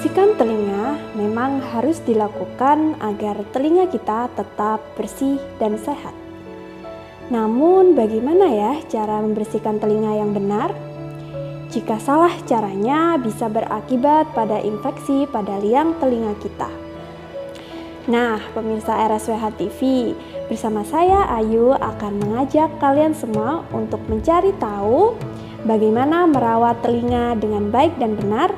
Membersihkan telinga memang harus dilakukan agar telinga kita tetap bersih dan sehat. Namun, bagaimana ya cara membersihkan telinga yang benar? Jika salah caranya bisa berakibat pada infeksi pada liang telinga kita. Nah, pemirsa RSWH TV, bersama saya Ayu akan mengajak kalian semua untuk mencari tahu bagaimana merawat telinga dengan baik dan benar,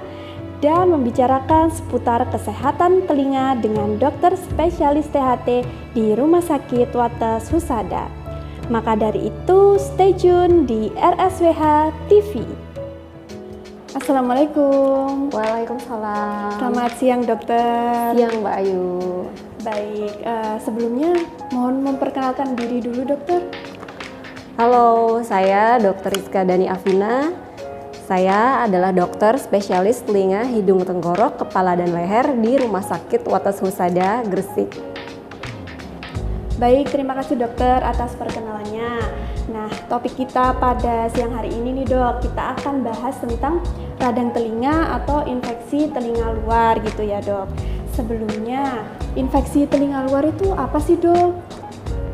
dan membicarakan seputar kesehatan telinga dengan dokter spesialis THT di Rumah Sakit Wates Husada. Maka dari itu, stay tune di RSWH TV. Assalamualaikum. Waalaikumsalam. Selamat siang dokter. Siang Mbak Ayu. Baik, sebelumnya mohon memperkenalkan diri dulu dokter. Halo, saya Dr. Rizka Dani Afina. Saya adalah dokter spesialis telinga, hidung, tenggorok, kepala, dan leher di Rumah Sakit Wates Husada, Gresik. Baik, terima kasih dokter atas perkenalannya. Nah, topik kita pada siang hari ini nih dok, kita akan bahas tentang radang telinga atau infeksi telinga luar gitu ya dok. Sebelumnya, infeksi telinga luar itu apa sih dok?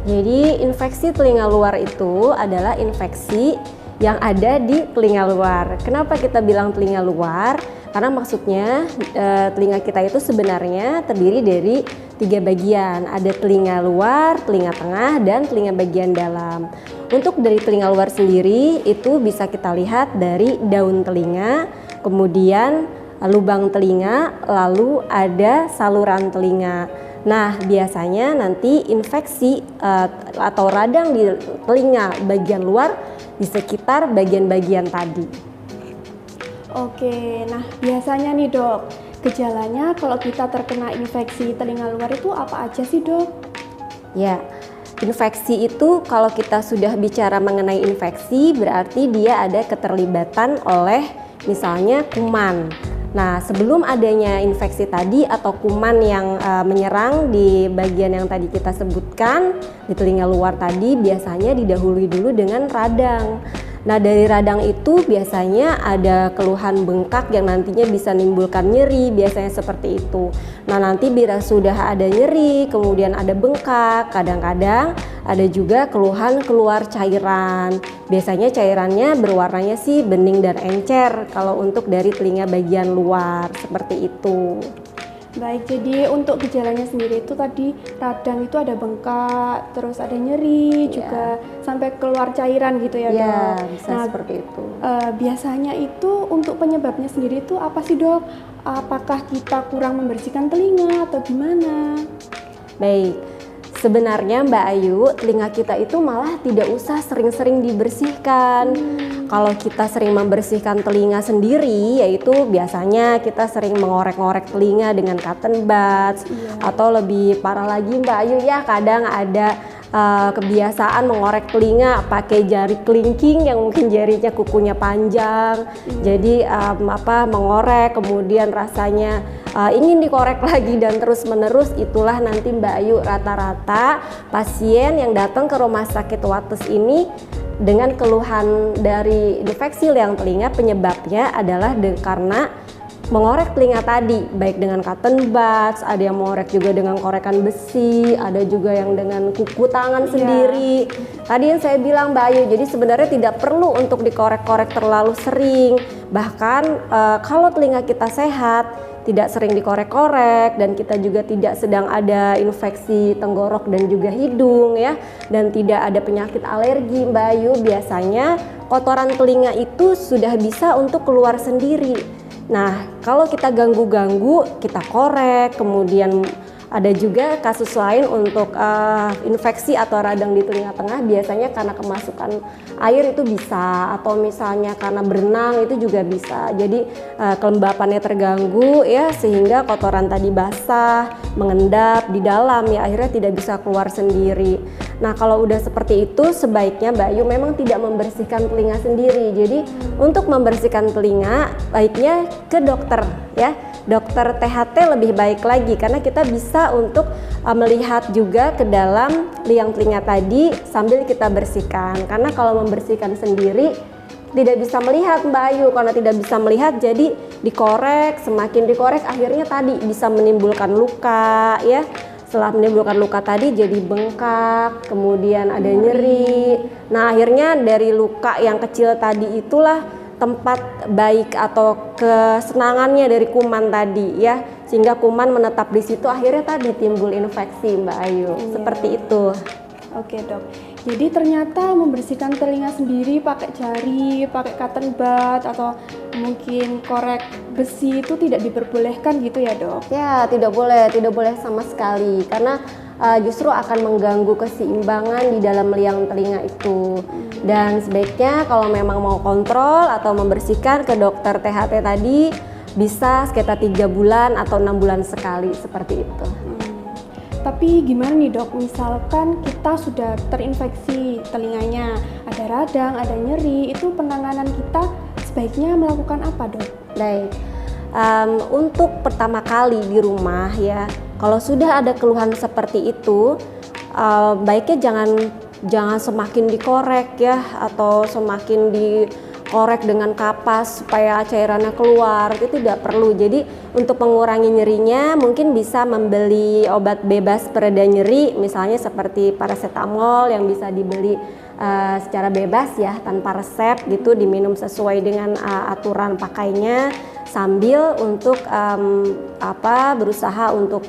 Jadi, infeksi telinga luar itu adalah infeksi yang ada di telinga luar. Kenapa kita bilang telinga luar? Karena maksudnya telinga kita itu sebenarnya terdiri dari 3 bagian. Ada telinga luar, telinga tengah, dan telinga bagian dalam. Untuk dari telinga luar sendiri itu bisa kita lihat dari daun telinga, kemudian lubang telinga, lalu ada saluran telinga. Nah, biasanya nanti infeksi atau radang di telinga bagian luar di sekitar bagian-bagian tadi. Oke, nah biasanya nih dok, gejalanya kalau kita terkena infeksi telinga luar itu apa aja sih dok? Ya, infeksi itu kalau kita sudah bicara mengenai infeksi berarti dia ada keterlibatan oleh misalnya kuman. Nah, sebelum adanya infeksi tadi atau kuman yang menyerang di bagian yang tadi kita sebutkan di telinga luar tadi, biasanya didahului dulu dengan radang. Nah, dari radang itu biasanya ada keluhan bengkak yang nantinya bisa menimbulkan nyeri, biasanya seperti itu. Nah, nanti bila sudah ada nyeri, kemudian ada bengkak, kadang-kadang ada juga keluhan keluar cairan. Biasanya cairannya berwarnanya sih bening dan encer kalau untuk dari telinga bagian luar, seperti itu. Baik, jadi untuk gejalanya sendiri itu tadi radang itu ada bengkak, terus ada nyeri, juga sampai keluar cairan gitu ya dok? Bisa seperti itu. Biasanya itu untuk penyebabnya sendiri itu apa sih dok? Apakah kita kurang membersihkan telinga atau gimana? Baik, sebenarnya Mbak Ayu, telinga kita itu malah tidak usah sering-sering dibersihkan. Kalau kita sering membersihkan telinga sendiri, yaitu biasanya kita sering mengorek-ngorek telinga dengan cotton buds, atau lebih parah lagi Mbak Ayu ya, kadang ada kebiasaan mengorek telinga pakai jari kelingking yang mungkin jarinya kukunya panjang. Jadi mengorek kemudian rasanya ingin dikorek lagi dan terus menerus, itulah nanti Mbak Ayu rata-rata pasien yang datang ke Rumah Sakit Wates ini dengan keluhan dari infeksi liang telinga, penyebabnya adalah karena mengorek telinga tadi, baik dengan cotton buds, ada yang mengorek juga dengan korekan besi, ada juga yang dengan kuku tangan sendiri. Tadi yang saya bilang Mbak Ayu, jadi sebenarnya tidak perlu untuk dikorek-korek terlalu sering. Bahkan kalau telinga kita sehat, tidak sering dikorek-korek, dan kita juga tidak sedang ada infeksi tenggorok dan juga hidung ya, dan tidak ada penyakit alergi Mbak Ayu, biasanya kotoran telinga itu sudah bisa untuk keluar sendiri. Nah, kalau kita ganggu-ganggu, kita korek, kemudian ada juga kasus lain untuk infeksi atau radang di telinga tengah, biasanya karena kemasukan air itu bisa, atau misalnya karena berenang itu juga bisa. Jadi kelembapannya terganggu ya, sehingga kotoran tadi basah, mengendap di dalam ya, akhirnya tidak bisa keluar sendiri. Nah, kalau udah seperti itu sebaiknya Mbak Ayu memang tidak membersihkan telinga sendiri. Jadi untuk membersihkan telinga baiknya ke dokter ya. Dokter THT lebih baik lagi, karena kita bisa untuk melihat juga ke dalam liang telinga tadi sambil kita bersihkan. Karena kalau membersihkan sendiri tidak bisa melihat Mbak Ayu. Karena tidak bisa melihat jadi dikorek, semakin dikorek akhirnya tadi bisa menimbulkan luka ya. Setelah menimbulkan luka tadi jadi bengkak, kemudian ada nyeri. Nah akhirnya dari luka yang kecil tadi itulah tempat baik atau kesenangannya dari kuman tadi ya, sehingga kuman menetap di situ, akhirnya tadi timbul infeksi Mbak Ayu. Seperti itu. Oke dok, jadi ternyata membersihkan telinga sendiri pakai jari, pakai cotton bud atau mungkin korek besi itu tidak diperbolehkan gitu ya dok? Ya tidak boleh sama sekali, karena justru akan mengganggu keseimbangan di dalam liang telinga itu. Dan sebaiknya kalau memang mau kontrol atau membersihkan ke dokter THT tadi, bisa sekitar 3 bulan atau 6 bulan sekali seperti itu. Tapi gimana nih dok, misalkan kita sudah terinfeksi telinganya, ada radang, ada nyeri, itu penanganan kita sebaiknya melakukan apa dok? Baik, untuk pertama kali di rumah ya, kalau sudah ada keluhan seperti itu, baiknya jangan semakin dikorek ya, atau semakin dikorek dengan kapas supaya cairannya keluar, itu tidak perlu. Jadi untuk mengurangi nyerinya mungkin bisa membeli obat bebas pereda nyeri, misalnya seperti paracetamol yang bisa dibeli secara bebas ya, tanpa resep gitu, diminum sesuai dengan aturan pakainya, sambil untuk berusaha untuk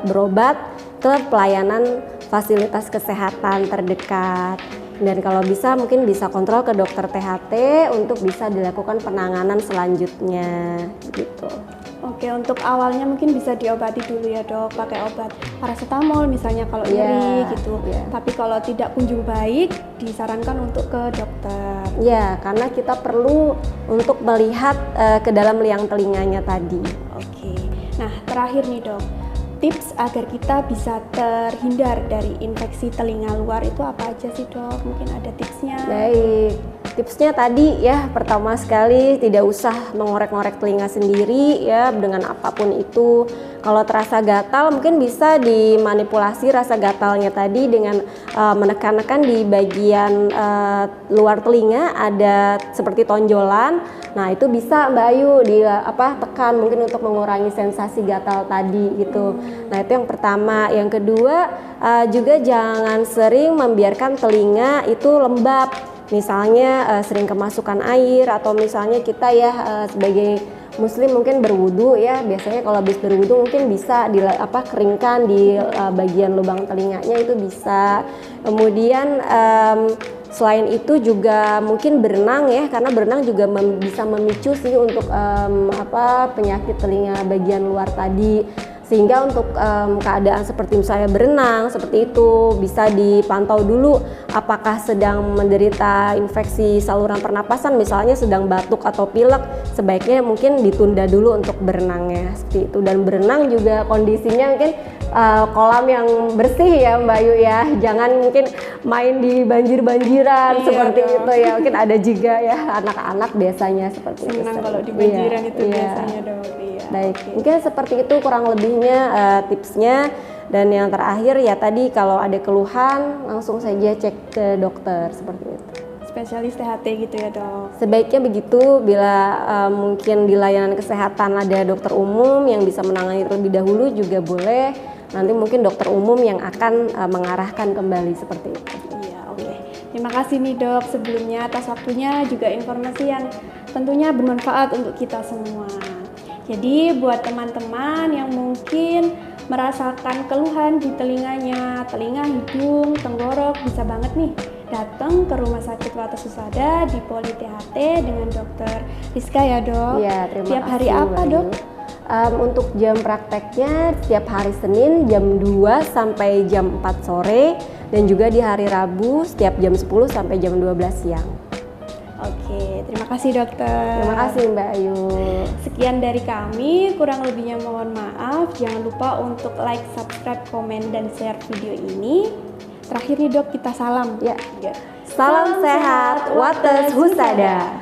berobat ke pelayanan fasilitas kesehatan terdekat. Dan kalau bisa mungkin bisa kontrol ke dokter THT untuk bisa dilakukan penanganan selanjutnya gitu. Oke, untuk awalnya mungkin bisa diobati dulu ya dok, pakai obat paracetamol misalnya kalau nyeri gitu. Tapi kalau tidak kunjung baik, disarankan untuk ke dokter. Ya, karena kita perlu untuk melihat ke dalam liang telinganya tadi. Oke, nah terakhir nih dok, tips agar kita bisa terhindar dari infeksi telinga luar itu apa aja sih dok? Mungkin ada tipsnya? Baik, tipsnya tadi ya, pertama sekali tidak usah mengorek-ngorek telinga sendiri ya dengan apapun itu. Kalau terasa gatal mungkin bisa dimanipulasi rasa gatalnya tadi dengan menekan-nekan di bagian luar telinga, ada seperti tonjolan. Nah itu bisa Mbak Ayu tekan mungkin untuk mengurangi sensasi gatal tadi gitu. Nah itu yang pertama. Yang kedua juga jangan sering membiarkan telinga itu lembab. Misalnya sering kemasukan air, atau misalnya kita ya sebagai muslim mungkin berwudu ya, biasanya kalau habis berwudu mungkin bisa keringkan di bagian lubang telinganya, itu bisa. Kemudian selain itu juga mungkin berenang ya, karena berenang juga bisa memicu sih untuk penyakit telinga bagian luar tadi. Sehingga untuk keadaan seperti misalnya berenang seperti itu bisa dipantau dulu apakah sedang menderita infeksi saluran pernapasan, misalnya sedang batuk atau pilek, sebaiknya mungkin ditunda dulu untuk berenangnya seperti itu. Dan berenang juga kondisinya mungkin kolam yang bersih ya Mbak Ayu ya, jangan mungkin main di banjir-banjiran seperti dong. Itu ya, mungkin ada juga ya anak-anak biasanya seperti itu. Senang kalau di banjiran itu biasanya dong. Baik, mungkin seperti itu kurang lebihnya tipsnya. Dan yang terakhir ya tadi, kalau ada keluhan langsung saja cek ke dokter seperti itu. Spesialis THT gitu ya dok? Sebaiknya begitu. Bila mungkin di layanan kesehatan ada dokter umum yang bisa menangani terlebih dahulu juga boleh. Nanti mungkin dokter umum yang akan mengarahkan kembali seperti itu. Iya, oke. Terima kasih nih dok sebelumnya atas waktunya, juga informasi yang tentunya bermanfaat untuk kita semua. Jadi buat teman-teman yang mungkin merasakan keluhan di telinganya, telinga, hidung, tenggorok, bisa banget nih datang ke Rumah Sakit Wates Husada di Poli THT dengan Dokter Rizka ya dok. Iya, terima kasih. Tiap hari apa dok? Untuk jam prakteknya setiap hari Senin jam 2 sampai jam 4 sore, dan juga di hari Rabu setiap jam 10 sampai jam 12 siang. Oke, terima kasih dokter. Terima kasih Mbak Ayu. Sekian dari kami, kurang lebihnya mohon maaf. Jangan lupa untuk like, subscribe, komen, dan share video ini. Terakhir nih dok, kita salam. Ya. Salam sehat, Wates Husada.